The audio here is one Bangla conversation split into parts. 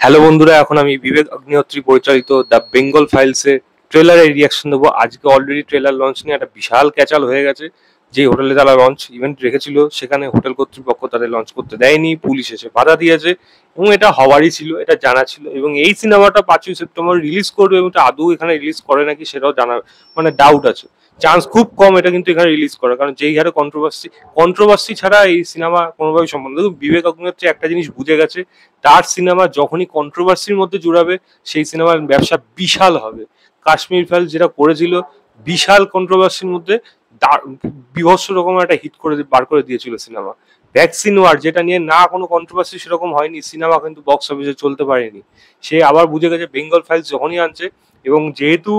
হ্যালো বন্ধুরা, এখন আমি বিবেক অগ্নিহোত্রী পরিচালিত দ্য বেঙ্গল ফাইলসের ট্রেলারের রিয়াকশন দেবো। আজকে অলরেডি ট্রেলার লঞ্চ নিয়ে একটা বিশাল ক্যাচাল হয়ে গেছে। যে হোটেলে তারা লঞ্চ ইভেন্ট রেখেছিল সেখানে হোটেল কর্তৃপক্ষ তাদের লঞ্চ করতে দেয়নি, পুলিশ এসে বাধা দিয়েছে এবং এটা হওয়ারই ছিল, এটা জানা ছিল। এবং এই সিনেমাটা 5ই সেপ্টেম্বর রিলিজ করবে এবং এটা আদৌ এখানে রিলিজ করে নাকি সেটাও জানা, মানে ডাউট আছে। চান্স খুব কম এটা কিন্তু এখানে রিলিজ করে, কারণ যেই হারে কন্ট্রোভার্সি ছাড়া এই সিনেমা কোনোভাবেই সম্ভব না। বিবেক অগ্নিহোত্রী একটা জিনিস বুঝে গেছে, তার সিনেমা যখনই কন্ট্রোভার্সির মধ্যে জুড়াবে সেই সিনেমার ব্যবসা বিশাল হবে। কাশ্মীর ফাইল যেটা করেছিল, বিশাল কন্ট্রোভার্সির মধ্যে বিভৎস রকমের একটা হিট করে বার করে দিয়েছিল সিনেমা। ভ্যাকসিন ওয়ার যেটা নিয়ে না কোনো কন্ট্রোভার্সি সেরকম হয়নি, সিনেমা কিন্তু বক্স অফিসে চলতে পারেনি। সে আবার বুঝে গেছে বেঙ্গল ফাইলস যখনই আনছে, এবং যেহেতু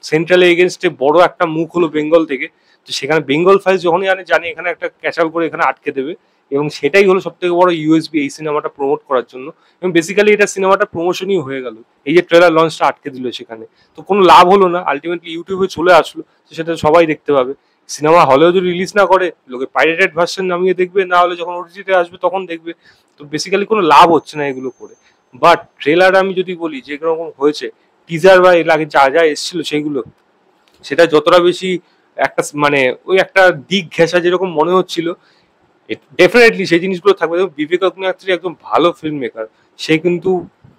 সেন্ট্রাল এগেনস্টে বড় একটা মুখ হলো বেঙ্গল থেকে, তো সেখানে বেঙ্গল ফাইলস যখনই আনে জানে এখানে একটা ক্যাচাল করে এখানে আটকে দেবে। এবং সেটাই হলো সব থেকে বড় ইউএসবি এই সিনেমাটা প্রমোট করার জন্য। এবং বেসিক্যালি এটা সিনেমাটা প্রমোশনই হয়ে গেল, এই যে ট্রেলার লঞ্চটা আটকে দিল সেখানে। তো কোনো লাভ হলো না, আলটিমেটলি ইউটিউবে চলে আসলো, তো সেটা সবাই দেখতে পাবে। সিনেমা হলেও যদি রিলিজ না করে, লোকে পাইরেটেড ভার্সন নামিয়ে দেখবে, না হলে যখন ওটিটিতে আসবে তখন দেখবে। তো বেসিক্যালি কোনো লাভ হচ্ছে না এগুলো করে। বাট ট্রেলার আমি যদি বলি যে রকম হয়েছে, টিজার বা এর আগে যা যা এসেছিল সেইগুলো, সেটা যতটা বেশি একটা মানে ওই একটা দিক ঘেঁষা যেরকম মনে হচ্ছিল, ডেফিনেটলি সেই জিনিসগুলো থাকবে। বিবেক অগ্নিহোত্রী একদম ভালো ফিল্ম মেকার। সে কিন্তু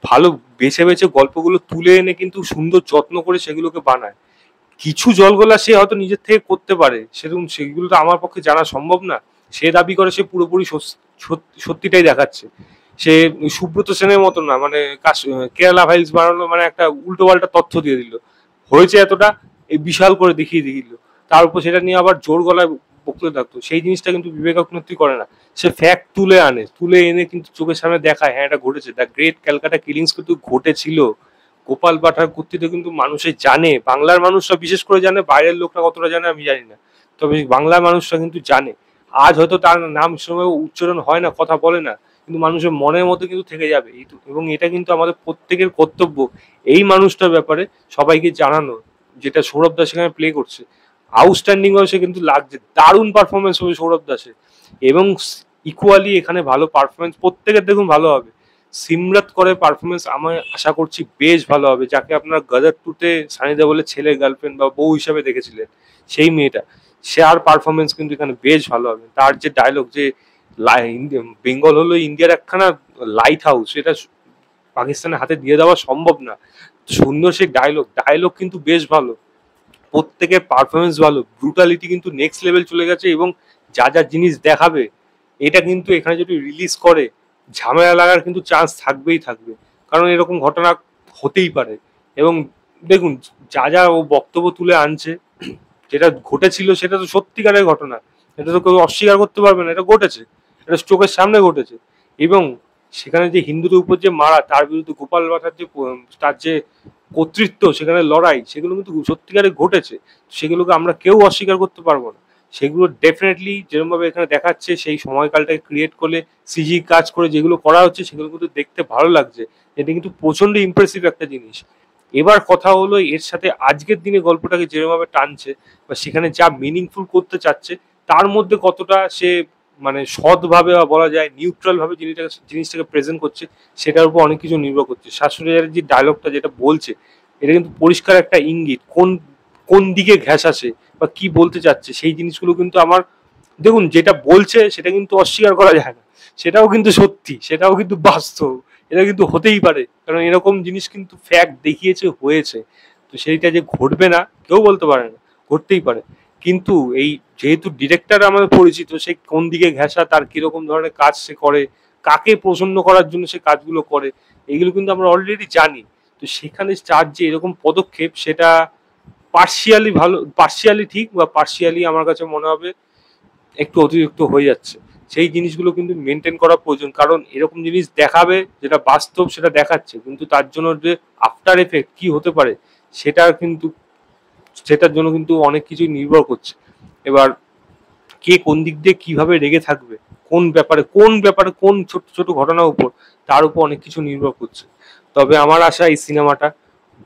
ভালো বেছে বেছে গল্পগুলো তুলে এনে কিন্তু সুন্দর যত্ন করে সেগুলোকে বানায়। কিছু জলগোলা সে হয়তো নিজের থেকে করতে পারে, সেরকম সেগুলো তো আমার পক্ষে জানা সম্ভব না। সে দাবি করে সে পুরোপুরি সত্যিটাই দেখাচ্ছে। সে সুব্রত সেনের মতো না, মানে কেরালা ফাইলস বানানো মানে একটা উল্টো পাল্টা তথ্য দিয়ে দিল, হয়েছে এতটা, এই বিশাল করে দেখিয়ে দিল। তার উপর সেটা নিয়ে আবার জোর গলায় বক্তব্য থাকতো, সেই জিনিসটা কিন্তু বিবেক অগ্নিহোত্রী করে না। সে ফ্যাক্ট তুলে আনে, তুলে এনে কিন্তু চোখের সামনে দেখায়, হ্যাঁ এটা ঘটেছে, দ্য গ্রেট ক্যালকাটা কিলিংস কিন্তু ঘটেছিল। গোপাল পাঠার কর্তৃত্ব কিন্তু মানুষে জানে, বাংলার মানুষরা বিশেষ করে জানে, বাইরের লোকরা কতটা জানে আমি জানি না, তবে বাংলার মানুষরা কিন্তু জানে। আজ হয়তো তার নাম সময় উচ্চারণ হয় না, কথা বলে না, কিন্তু মানুষের মনের মধ্যে কিন্তু থেকে যাবে। এবং এটা কিন্তু আমাদের প্রত্যেকের কর্তব্য এই মানুষটার ব্যাপারে সবাইকে জানানো, যেটা সৌরভ দাস সেখানে প্লে করছে। আউটস্ট্যান্ডিং ভাবে সে কিন্তু লাগছে, দারুণ পারফরমেন্স হবে সৌরভ দাসের। এবং ইকুয়ালি এখানে ভালো পারফরমেন্স প্রত্যেকের দেখুন ভালো হবে। সিমরাত করে পারফরমেন্স আমি আশা করছি বেশ ভালো হবে, যাকে আপনার গদর টুতে সানি দেওয়ালের ছেলে গার্লফ্রেন্ড বা বউ হিসাবে দেখেছিলেন, সেই মেয়েটা, সে আর পারফরমেন্স কিন্তু এখানে বেশ ভালো হবে। তার যে ডায়লগ, যে বেঙ্গল হলো ইন্ডিয়ার একখানা লাইট হাউস, এটা পাকিস্তানের হাতে দিয়ে দেওয়া সম্ভব না। সুন্দর সেই ডায়লগ কিন্তু বেশ ভালো, প্রত্যেকের পারফরমেন্স ভালো, ব্রুটালিটি কিন্তু নেক্সট লেভেল চলে গেছে। এবং যা যা জিনিস দেখাবে, এটা কিন্তু এখানে যদি রিলিজ করে ঝামেলা লাগার কিন্তু চান্স থাকবেই থাকবে, কারণ এরকম ঘটনা হতেই পারে। এবং দেখুন, যা যা ও বক্তব্য তুলে আনছে, যেটা ঘটেছিল সেটা তো সত্যিকারের ঘটনা, এটা তো কেউ অস্বীকার করতে পারবে না, এটা ঘটেছে, এটা চোখের সামনে ঘটেছে। এবং সেখানে যে হিন্দুদের উপর যে মারা, তার বিরুদ্ধে গোপাল ভাটার যে তার যে কর্তৃত্ব, সেখানে লড়াই, সেগুলো কিন্তু সত্যিকারে ঘটেছে। সেগুলোকে আমরা কেউ অস্বীকার করতে পারবো না। সেগুলো ডেফিনেটলি যেরকমভাবে এখানে দেখাচ্ছে, সেই সময়কালটাকে ক্রিয়েট করলে সিজি কাজ করে যেগুলো করা হচ্ছে, সেগুলো কিন্তু দেখতে ভালো লাগছে। এটা কিন্তু প্রচন্ড ইমপ্রেসিভ একটা জিনিস। এবার কথা হলো এর সাথে আজকের দিনে গল্পটাকে যেরকমভাবে টানছে বা সেখানে যা মিনিংফুল করতে চাচ্ছে, তার মধ্যে কতটা সে মানে সৎভাবে বা বলা যায় নিউট্রাল ভাবে জিনিসটাকে প্রেজেন্ট করছে, সেটার উপর অনেক কিছু নির্ভর করছে। শাশুড়ির যে ডায়লগটা যেটা বলছে, এটা কিন্তু পরিষ্কার একটা ইঙ্গিত কোন কোন দিকে ঘেঁষাছে বা কি বলতে চাচ্ছে, সেই জিনিসগুলো কিন্তু আমার, দেখুন যেটা বলছে সেটা কিন্তু অস্বীকার করা যায় না, সেটাও কিন্তু সত্যি, সেটাও কিন্তু বাস্তব, এটা কিন্তু হতেই পারে, কারণ এরকম জিনিস কিন্তু ফ্যাক্ট দেখিয়েছে, হয়েছে। তো সেইটা যে ঘটবে না কেউ বলতে পারে না, ঘটতেই পারে। কিন্তু এই যেহেতু ডিরেক্টর আমাদের পরিচিত, সে কোন দিকে ঘেঁষা, তার কিরকম ধরনের কাজ সে করে, কাকে প্রসন্ন করার জন্য সে কাজগুলো করে, এগুলো কিন্তু আমরা অলরেডি জানি। তো সেখানে তার যে এরকম পদক্ষেপ, সেটা পার্শিয়ালি ভালো, পার্শিয়ালি ঠিক, বা পার্শিয়ালি আমার কাছে মনে হবে একটু অতিরিক্ত হয়ে যাচ্ছে। সেই জিনিসগুলো কিন্তু মেনটেন করা প্রয়োজন, কারণ এরকম জিনিস দেখাবে যেটা বাস্তব সেটা দেখাচ্ছে, কিন্তু তার জন্য যে আফটার এফেক্ট কি হতে পারে, সেটা কিন্তু, সেটার জন্য কিন্তু অনেক কিছুই নির্ভর করছে। এবার কে কোন দিক দিয়ে কিভাবে রেগে থাকবে, কোন ব্যাপারে কোন ছোট ছোট ঘটনার উপর, তার উপর অনেক কিছু নির্ভর করছে। তবে আমার আশা এই সিনেমাটা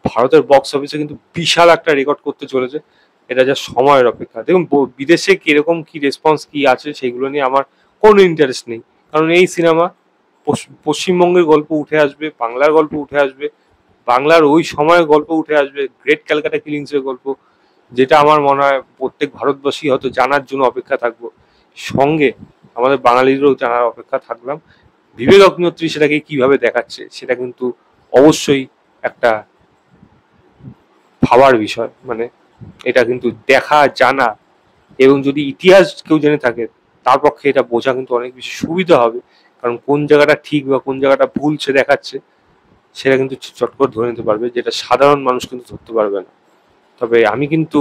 ভারতের বক্স অফিসে কিন্তু বিশাল একটা রেকর্ড করতে চলেছে। এটা যা সময়ের অপেক্ষা। দেখুন বিদেশে কিরকম কি রেসপন্স কি আছে সেগুলো নিয়ে আমার কোনো ইন্টারেস্ট নেই, কারণ এই সিনেমা পশ্চিমবঙ্গের গল্প উঠে আসবে, বাংলার গল্প উঠে আসবে, বাংলার ওই সময়ের গল্প উঠে আসবে, গ্রেট ক্যালকাটা কিলিংস এর গল্প, যেটা আমার মনে হয় প্রত্যেক ভারতবাসী হয়তো জানার জন্য অপেক্ষা থাকবো। সঙ্গে আমাদের বাঙালিদেরও জানার অপেক্ষা থাকলাম। বিবেক অগ্নিহোত্রী সেটাকে কিভাবে দেখাচ্ছে সেটা কিন্তু অবশ্যই একটা ভাবার বিষয়। মানে এটা কিন্তু দেখা, জানা, এবং যদি ইতিহাস কেউ জেনে থাকে তার পক্ষে এটা বোঝা কিন্তু অনেক বেশি সুবিধা হবে। কারণ কোন জায়গাটা ঠিক বা কোন জায়গাটা ভুল সে দেখাচ্ছে, সেটা কিন্তু চট করে ধরে নিতে পারবে, যেটা সাধারণ মানুষ কিন্তু ধরতে পারবে না। তবে আমি কিন্তু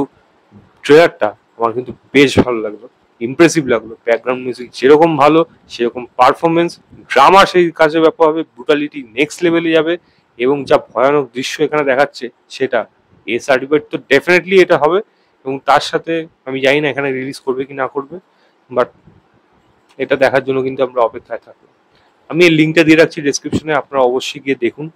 ট্রেলারটা আমার কিন্তু বেশ ভালো লাগলো, ইমপ্রেসিভ লাগলো। ব্যাকগ্রাউন্ড মিউজিক যেরকম ভালো, সেরকম পারফরমেন্স, ড্রামা সেই কাজে ব্যাপার হবে, ব্রুটালিটি নেক্সট লেভেলে যাবে, এবং যা ভয়ানক দৃশ্য এখানে দেখাচ্ছে সেটা সার্টিফাইড তো ডেফিনেটলি এটা হবে। এবং তার সাথে আমি জানি না এখানে রিলিজ করবে কি না করবে, বাট এটা দেখার জন্য কিন্তু আমরা অপেক্ষায় থাকবো। আমি এই লিঙ্কটা দিয়ে রাখছি ডেসক্রিপশনে, আপনারা অবশ্যই গিয়ে দেখুন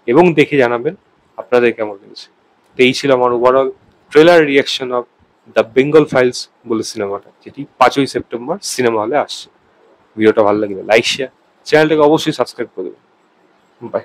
এবং দেখে জানাবেন আপনাদের কেমন লেগেছে। তো এই ছিল আমার overall trailer reaction of the Bengal files বলে সিনেমাটা, যেটি 5ই সেপ্টেম্বর সিনেমা হলে আসছে। ভিডিওটা ভালো লাগলে লাইক শেয়ার, চ্যানেলটাকে অবশ্যই সাবস্ক্রাইব করে দেবেন। বাই।